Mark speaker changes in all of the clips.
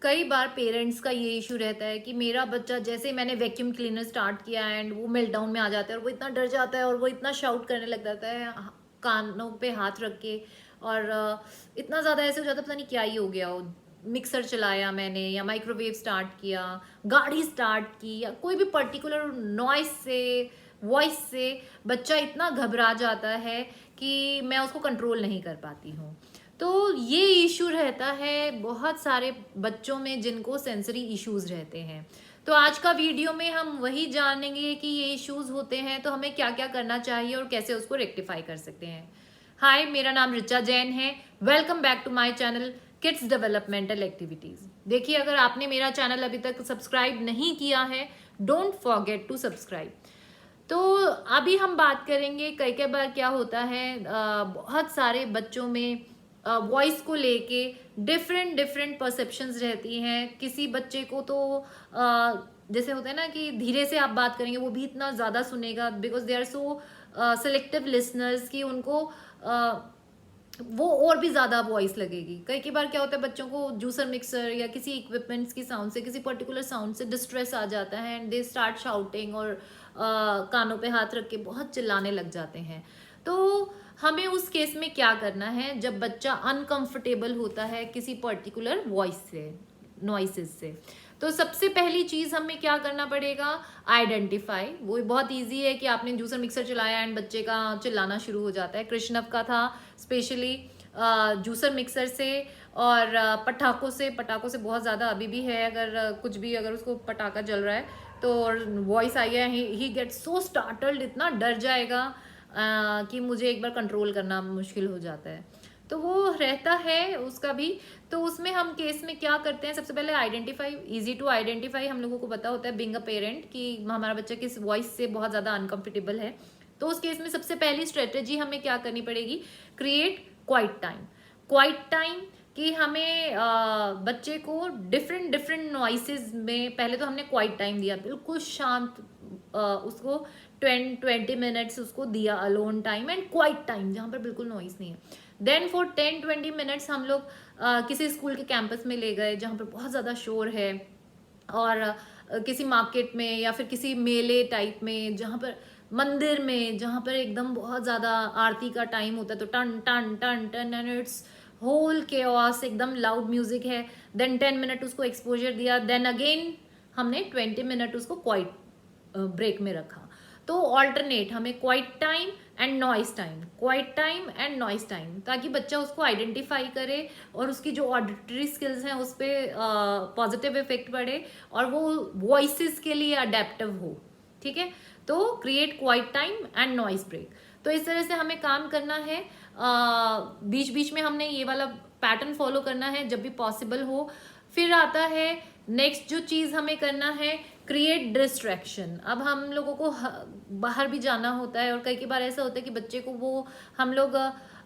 Speaker 1: कई बार पेरेंट्स का ये इशू रहता है कि मेरा बच्चा जैसे ही मैंने वैक्यूम क्लीनर स्टार्ट किया एंड वो मेल्टडाउन में आ जाता है और वो इतना डर जाता है और वो इतना शाउट करने लग जाता है कानों पे हाथ रख के। और इतना ज़्यादा ऐसे हो जाता है पता नहीं क्या ही हो गया हो। मिक्सर चलाया मैंने या माइक्रोवेव स्टार्ट किया, गाड़ी स्टार्ट की, या कोई भी पर्टिकुलर नॉइस से, वॉइस से बच्चा इतना घबरा जाता है कि मैं उसको कंट्रोल नहीं कर पाती हूँ। तो ये इशू रहता है बहुत सारे बच्चों में जिनको सेंसरी इश्यूज रहते हैं। तो आज का वीडियो में हम वही जानेंगे कि ये इश्यूज होते हैं तो हमें क्या क्या करना चाहिए और कैसे उसको रेक्टिफाई कर सकते हैं। हाय, मेरा नाम ऋचा जैन है। Welcome back to my channel kids developmental activities. देखिए, अगर आपने मेरा चैनल अभी तक सब्सक्राइब नहीं किया है, डोंट फॉरगेट टू सब्सक्राइब। तो अभी हम बात करेंगे कई कई बार क्या होता है, बहुत सारे बच्चों में वॉइस को लेके डिफरेंट डिफरेंट परसेप्शंस रहती हैं। किसी बच्चे को तो जैसे होता है ना कि धीरे से आप बात करेंगे वो भी इतना ज़्यादा सुनेगा, because they are so selective listeners कि उनको वो और भी ज़्यादा वॉइस लगेगी। कई कई बार क्या होता है, बच्चों को जूसर मिक्सर या किसी इक्विपमेंट्स की साउंड से, किसी पर्टिकुलर साउंड से डिस्ट्रेस आ जाता है एंड दे स्टार्ट शाउटिंग और कानों पे हाथ रख के बहुत चिल्लाने लग जाते हैं। तो हमें उस केस में क्या करना है जब बच्चा अनकंफर्टेबल होता है किसी पर्टिकुलर वॉइस से, नॉइसेस से। तो सबसे पहली चीज हमें क्या करना पड़ेगा, आइडेंटिफाई। वो बहुत इजी है कि आपने जूसर मिक्सर चलाया एंड बच्चे का चिल्लाना शुरू हो जाता है। कृष्णव का था स्पेशली जूसर मिक्सर से और पटाखों से बहुत ज़्यादा अभी भी है। अगर कुछ भी, अगर उसको पटाखा जल रहा है तो वॉइस आई है, ही गेट सो स्टार्टल्ड, इतना डर जाएगा कि मुझे एक बार कंट्रोल करना मुश्किल हो जाता है। तो वो रहता है उसका भी। तो उसमें हम केस में क्या करते हैं, सबसे पहले आइडेंटिफाई, इजी टू आइडेंटिफाई हम लोगों को पता होता है बिंग अ पेरेंट कि हमारा बच्चा किस वॉइस से बहुत ज़्यादा अनकंफर्टेबल है। तो उस केस में सबसे पहली स्ट्रेटेजी हमें क्या करनी पड़ेगी, create quiet time. Quiet time कि हमें बच्चे को डिफरेंट डिफरेंट नॉइसेस में, पहले तो हमने क्वाइट टाइम दिया, बिल्कुल शांत, उसको 20 मिनट्स उसको दिया alone time and quiet time जहाँ पर बिल्कुल नॉइस नहीं है। देन फॉर 10-20 मिनट्स हम लोग किसी स्कूल के कैंपस में ले गए जहाँ पर बहुत ज़्यादा शोर है, और किसी मार्केट में या फिर किसी मेले टाइप में, जहाँ पर मंदिर में, जहाँ पर एकदम बहुत ज़्यादा आरती का टाइम होता है, तो टन टन टन टन एंड इट्स होल केओस, एकदम लाउड म्यूजिक है। देन 10 मिनट उसको एक्सपोजर दिया, देन अगेन हमने 20 मिनट उसको क्वाइट ब्रेक में रखा। तो ऑल्टरनेट हमें quite time and noise time, quite time and noise time, ताकि बच्चा उसको आइडेंटिफाई करे और उसकी जो ऑडिटरी स्किल्स हैं उस पर पॉजिटिव इफेक्ट पड़े और वो वॉइसेस के लिए अडेप्टिव हो। ठीक है, तो create quiet time and noise break. तो इस तरह से हमें काम करना है। बीच बीच में हमने ये वाला पैटर्न फॉलो करना है जब भी पॉसिबल हो। फिर आता है नेक्स्ट जो चीज हमें करना है, क्रिएट डिस्ट्रैक्शन। अब हम लोगों को बाहर भी जाना होता है और कई बार ऐसा होता है कि बच्चे को वो हम लोग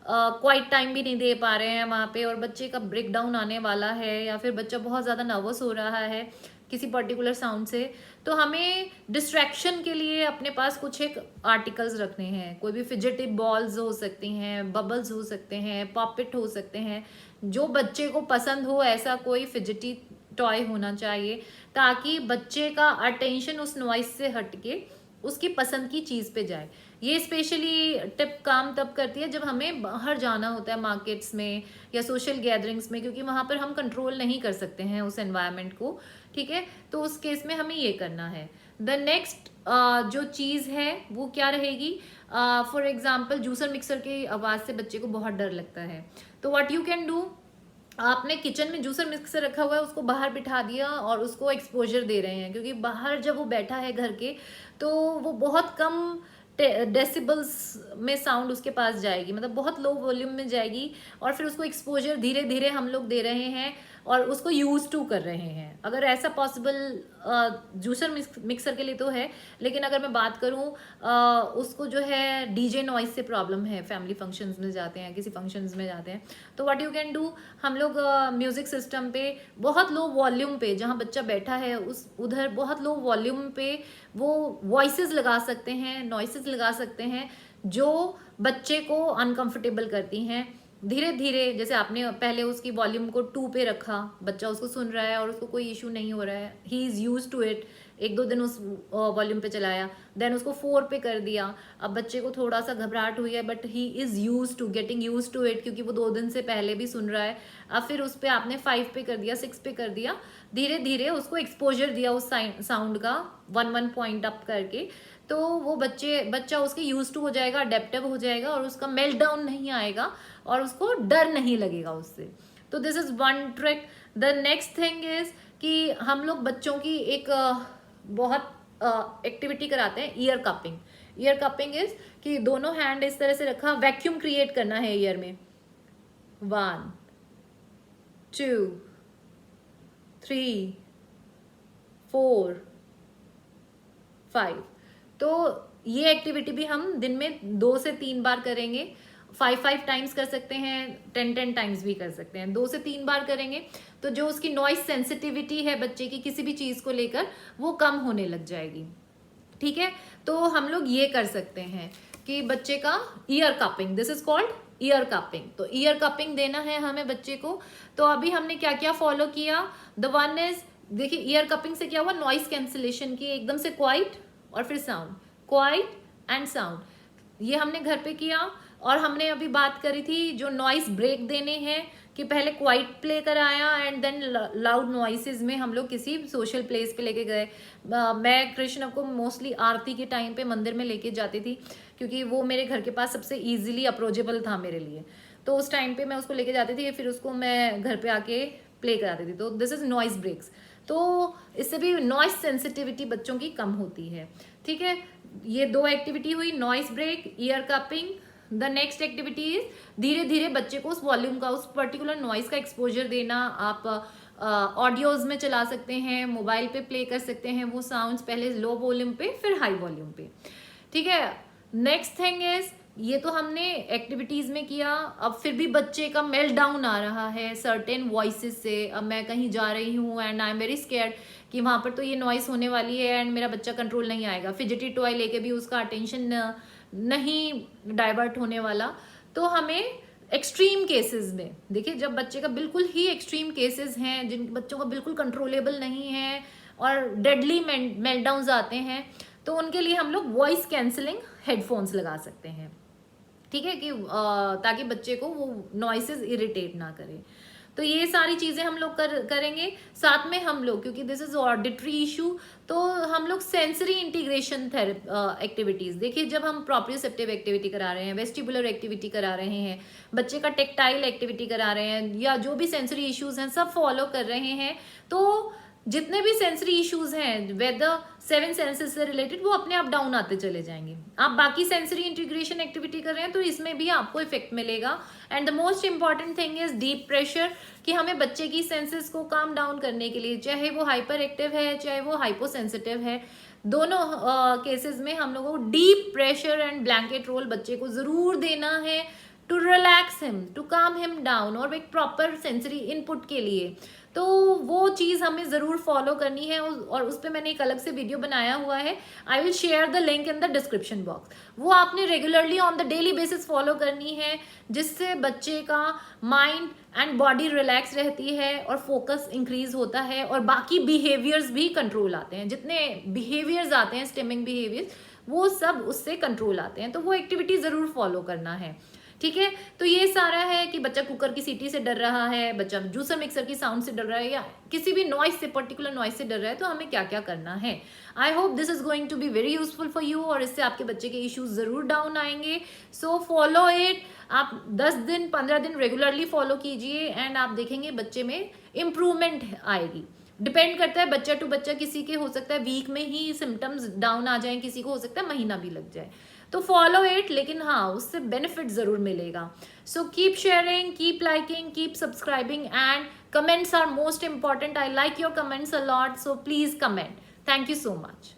Speaker 1: क्वाइट टाइम भी नहीं दे पा रहे हैं वहाँ पे, और बच्चे का ब्रेक डाउन आने वाला है या फिर बच्चा बहुत ज़्यादा नर्वस हो रहा है किसी पर्टिकुलर साउंड से। तो हमें डिस्ट्रैक्शन के लिए अपने पास कुछ एक आर्टिकल्स रखने हैं। कोई भी फिजिटी बॉल्स हो सकती हैं, बबल्स हो सकते हैं, पॉपिट हो सकते हैं, जो बच्चे को पसंद हो ऐसा कोई फिजिटी टॉय होना चाहिए, ताकि बच्चे का अटेंशन उस नॉइस से हटके उसकी पसंद की चीज़ पे जाए। ये स्पेशली टिप काम तब करती है जब हमें बाहर जाना होता है मार्केट्स में या सोशल गैदरिंग्स में, क्योंकि वहाँ पर हम कंट्रोल नहीं कर सकते हैं उस एनवायरनमेंट को। ठीक है, तो उस केस में हमें ये करना है। द नेक्स्ट जो चीज़ है वो क्या रहेगी, फॉर एग्जाम्पल जूसर मिक्सर की आवाज़ से बच्चे को बहुत डर लगता है। तो व्हाट यू कैन डू, आपने किचन में जूसर मिक्सर रखा हुआ है, उसको बाहर बिठा दिया और उसको एक्सपोजर दे रहे हैं, क्योंकि बाहर जब वो बैठा है घर के तो वो बहुत कम डेसिबल्स में साउंड उसके पास जाएगी, मतलब बहुत लो वॉल्यूम में जाएगी, और फिर उसको एक्सपोजर धीरे धीरे हम लोग दे रहे हैं और उसको यूज टू कर रहे हैं। अगर ऐसा पॉसिबल जूसर मिक्सर के लिए तो है, लेकिन अगर मैं बात करूं उसको जो है डीजे नॉइस से प्रॉब्लम है, फैमिली फंक्शंस में जाते हैं, किसी फंक्शंस में जाते हैं, तो व्हाट यू कैन डू, हम लोग म्यूजिक सिस्टम पे बहुत लो वॉल्यूम पे, जहां बच्चा बैठा है उस उधर बहुत लो वॉल्यूम पे वो वॉइसेस लगा सकते हैं, नॉइसेस लगा सकते हैं जो बच्चे को अनकंफर्टेबल करती हैं। धीरे धीरे, जैसे आपने पहले उसकी वॉल्यूम को 2 पे रखा, बच्चा उसको सुन रहा है और उसको कोई इशू नहीं हो रहा है, he is used to it, 1-2 दिन उस वॉल्यूम पे चलाया, देन उसको 4 पे कर दिया, अब बच्चे को थोड़ा सा घबराहट हुई है but he is used to, getting used to it, क्योंकि वो 2 दिन से पहले भी सुन रहा है। अब फिर उस पर आपने 5 पे कर दिया, 6 पे कर दिया, धीरे धीरे उसको एक्सपोजर दिया उस साउंड का 1 पॉइंट अप करके, तो वो बच्चा उसके यूज टू हो जाएगा, अडेप्टिव हो जाएगा और उसका मेल्ट डाउन नहीं आएगा और उसको डर नहीं लगेगा उससे। तो this is one trick. The next thing is कि हम लोग बच्चों की एक बहुत एक्टिविटी कराते हैं, year cupping. Year cupping is कि दोनों हैंड इस तरह से रखा, वैक्यूम क्रिएट करना है ईयर में, 1 2 3 4 5। तो ये एक्टिविटी भी हम दिन में 2 से 3 बार करेंगे, 5 टाइम्स कर सकते हैं, 10 टाइम्स भी कर सकते हैं, 2 से 3 बार करेंगे तो जो उसकी नॉइस सेंसिटिविटी है बच्चे की किसी भी चीज को लेकर, वो कम होने लग जाएगी। ठीक है, तो हम लोग ये कर सकते हैं कि बच्चे का year cupping, this is called year cupping. तो ईयर कपिंग देना है हमें बच्चे को। तो अभी हमने क्या क्या फॉलो किया, द वन इज, देखिए ईयर कपिंग से क्या हुआ, नॉइस कैंसिलेशन की, एकदम से क्वाइट और फिर साउंड, क्वाइट एंड साउंड, ये हमने घर पे किया। और हमने अभी बात करी थी जो नॉइस ब्रेक देने हैं, कि पहले क्वाइट प्ले कराया एंड देन लाउड नॉइसेस में हम लोग किसी सोशल प्लेस पे लेके गए। मैं कृष्ण को मोस्टली आरती के टाइम पे मंदिर में लेके जाती थी, क्योंकि वो मेरे घर के पास सबसे इजीली अप्रोचेबल था मेरे लिए, तो उस टाइम पे मैं उसको लेके जाती थी, फिर उसको मैं घर पे आके प्ले कराती थी। तो दिस इज नॉइस ब्रेक्स, तो इससे भी नॉइस सेंसिटिविटी बच्चों की कम होती है। ठीक है, ये 2 एक्टिविटी हुई, noise break, ear cupping. The next activity is धीरे धीरे बच्चे को उस वॉल्यूम का, उस पर्टिकुलर नॉइस का एक्सपोजर देना। आप ऑडियोज में चला सकते हैं, मोबाइल पे प्ले कर सकते हैं वो साउंड्स, पहले लो वॉल्यूम पे फिर हाई वॉल्यूम पे। ठीक है, नेक्स्ट थिंग इज, ये तो हमने एक्टिविटीज में किया। अब फिर भी बच्चे का मेल्ट डाउन आ रहा है सर्टेन वॉइसेस से, अब मैं कहीं जा रही हूँ and I am very scared कि वहां पर तो ये नॉइस होने वाली है एंड मेरा बच्चा कंट्रोल नहीं आएगा, फिजिटी टॉय लेके भी उसका अटेंशन नहीं डाइवर्ट होने वाला। तो हमें एक्सट्रीम केसेस में, देखिए जब बच्चे का बिल्कुल ही एक्सट्रीम केसेस हैं, जिन बच्चों का बिल्कुल कंट्रोलेबल नहीं है और डेडली मेल्टडाउन्स आते हैं, तो उनके लिए हम लोग वॉइस कैंसलिंग हेडफोन्स लगा सकते हैं। ठीक है, कि ताकि बच्चे को वो नॉइसेस इरिटेट ना करे। तो ये सारी चीजें हम लोग करेंगे। साथ में हम लोग, क्योंकि दिस इज ऑडिटरी इशू, तो हम लोग सेंसरी इंटीग्रेशन एक्टिविटीज, देखिए जब हम प्रोप्रियोसेप्टिव एक्टिविटी करा रहे हैं, वेस्टिबुलर एक्टिविटी करा रहे हैं, बच्चे का टेक्टाइल एक्टिविटी करा रहे हैं, या जो भी सेंसरी इश्यूज हैं सब फॉलो कर रहे हैं, तो जितने भी सेंसरी इश्यूज हैं वेदर 7 सेंसेस से रिलेटेड, वो अपने आप डाउन आते चले जाएंगे। आप बाकी सेंसरी इंटीग्रेशन एक्टिविटी कर रहे हैं तो इसमें भी आपको इफेक्ट मिलेगा। And the most important thing is deep pressure, कि हमें बच्चे की सेंसेस को काम डाउन करने के लिए, चाहे वो हाइपर एक्टिव है चाहे वो हाइपो सेंसिटिव है, दोनों केसेस में हम लोगों को deep pressure and blanket roll बच्चे को जरूर देना है, to relax him, to calm him down, और एक प्रॉपर सेंसरी इनपुट के लिए। तो वो चीज़ हमें ज़रूर फॉलो करनी है, और उस पर मैंने एक अलग से वीडियो बनाया हुआ है, I will share the link in the description box. वो आपने regularly on the daily basis follow करनी है, जिससे बच्चे का माइंड एंड बॉडी रिलैक्स रहती है और फोकस इंक्रीज होता है, और बाकी बिहेवियर्स भी कंट्रोल आते हैं, जितने बिहेवियर्स आते हैं स्टिमिंग बिहेवियर्स, वो सब उससे कंट्रोल आते हैं। तो वो एक्टिविटी ज़रूर फॉलो करना है। ठीक है, तो ये सारा है कि बच्चा कुकर की सीटी से डर रहा है, बच्चा जूसर मिक्सर की साउंड से डर रहा है, या किसी भी नॉइस से, पर्टिकुलर नॉइस से डर रहा है, तो हमें क्या क्या करना है। I hope this is going to be very useful for you, और इससे आपके बच्चे के इश्यूज जरूर डाउन आएंगे। सो फॉलो इट, आप 10 दिन 15 दिन रेगुलरली फॉलो कीजिए एंड आप देखेंगे बच्चे में इम्प्रूवमेंट आएगी। डिपेंड करता है बच्चा टू बच्चा, किसी के हो सकता है वीक में ही सिम्टम्स डाउन आ जाएं, किसी को हो सकता है महीना भी लग जाए। तो फॉलो इट, लेकिन हाँ उससे बेनिफिट जरूर मिलेगा। So keep sharing, keep liking, keep subscribing, and comments are most important. I like your comments a lot, so please comment. Thank you so much.